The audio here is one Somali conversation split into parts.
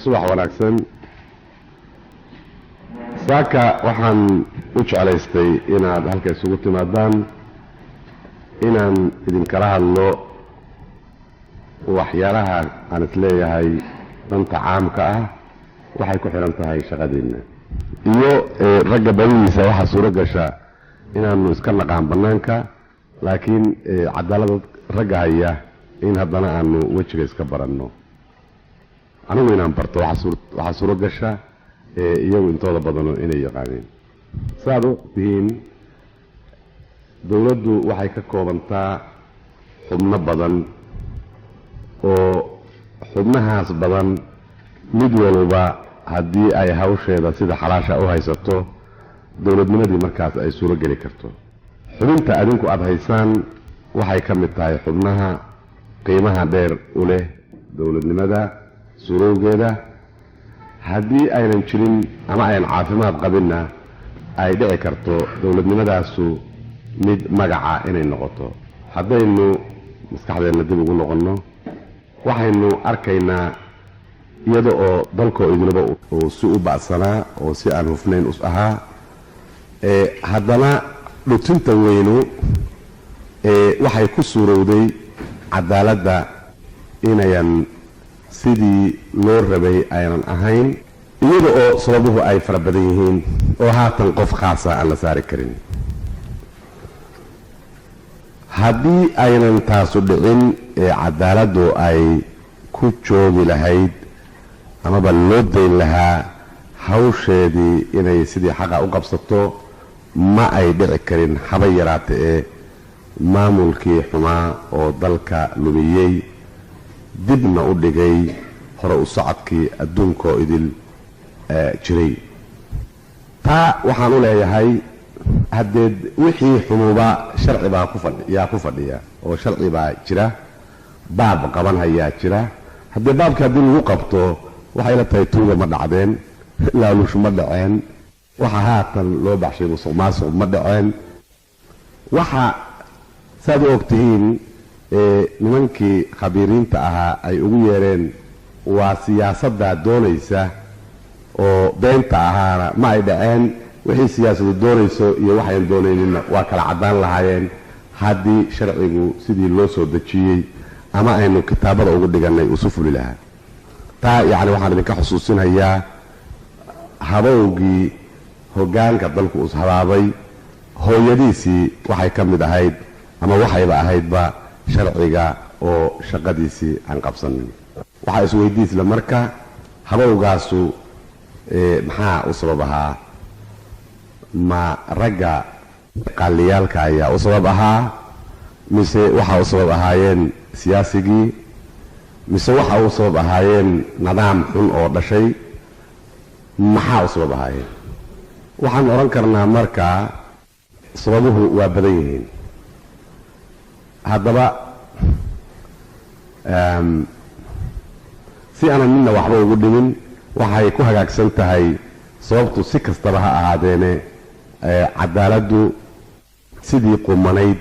subax wanaagsan saaka waxaan u jeclaystay inaad halka isugu timaadaan inaan idinkala hadlo waxyaalaha aan isleeyahay danta caamka ah waxay ku xiran tahay shaqadeena iyo ragga badiisa waxa suuro gasha inaanu iska naqaan banaanka laakiin cadaalad ragga haya in haddana aanu wejiga iska baranno anigu inaan barto waxa suuro gasha iyagu intooda badano inay yaqaaneen saad u tihiin dawladdu waxay ka koobantaa xubno badan oo xubnahaas badan mid walba haddii ay hawsheeda sida xalaasha u haysato dawladnimadii markaas ay suuro geli karto xubinta adinku aada haysaan waxay ka mid tahay xubnaha qiimaha dheer u leh dawladnimada suurowgeeda haddii aynan jirin ama ayan caafimaad qabinna ay dhici karto dawladnimadaasu mid magaca inay noqoto haddaynu maskaxdeenna dib ugu noqonno waxaynu arkaynaa iyada oo dalkoo idinaba uu si u ba'sanaa oo si aan hufnayn us ahaa haddana dhutinta weynu waxay ku suurowday cadaaladda inayan sidii loo rabay aynan ahayn iyada oo sababuhu ay fara badan yihiin oo haatan qof khaasa aan la saari karin haddii aynan taasu dhicin cadaaladdu ay ku joogi lahayd amaba loo dayn lahaa hawsheedii inay sidii xaqa u qabsato ma ay dhici karin haba yaraata ee maamulkii xumaa oo dalka lumiyey dibna u dhigay hore u socodkii adduunkaoo idil jiray taa waxaan u leeyahay haddee wixii xumuuba sharci baa yaa ku fadhiya oo sharci baa jira baab qaban hayaa jira haddee baabka haddii lagu qabto waxay la tahay tuuga ma dhacdeen laalushu ma dhaceen waxa haatan loo baxshay musuq maasuq ma dhaceen waxa saad u ogtihiin nimankii khabiiriinta ahaa ay ugu yeereen waa siyaasaddaa doonaysa oo beenta ahaana ma ay dhaceen wixii siyaasadu doonayso iyo waxayn doonayninna waa kala caddaan lahaayeen haddii sharcigu sidii loo soo dejiyey ama aynu kitaabada ugu dhigannay usu fuli lahaa taa yacni waxaan idinka xusuusinayaa habowgii hoggaanka dalku us habaabay hooyadiisii waxay ka mid ahayd ama waxayba ahaydba sharciga oo shaqadiisii aan qabsanin waxaa isweydiisla marka habowgaasu maxaa u sabab ahaa ma ragga qaaliyaalka ayaa u sabab ahaa mise waxaa u sabab ahaayeen siyaasigii mise waxaa u sabab ahaayeen nidaam xun oo dhashay maxaa u sabab ahaayeen waxaan odhan karnaa markaa sababuhu waa badan yihiin haddaba si aanan midna waxba ugu dhimin waxay ku hagaagsan tahay sababtu si kastaba ha ahaadeene cadaaladdu sidii qumanayd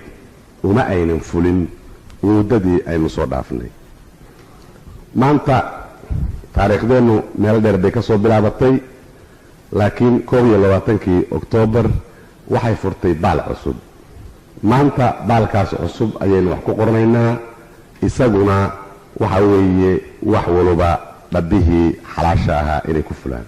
uma aynan fulin muddadii aynu soo dhaafnay maanta taariikhdeennu meel dheer bay ka soo bilaabatay laakiin 21kii oktoobar waxay furtay baal cusub maanta baalkaas cusub ayaynu wax ku qoranaynaa isaguna waxa weeye wax walba dhabbihii xalaasha ahaa inay ku fulaan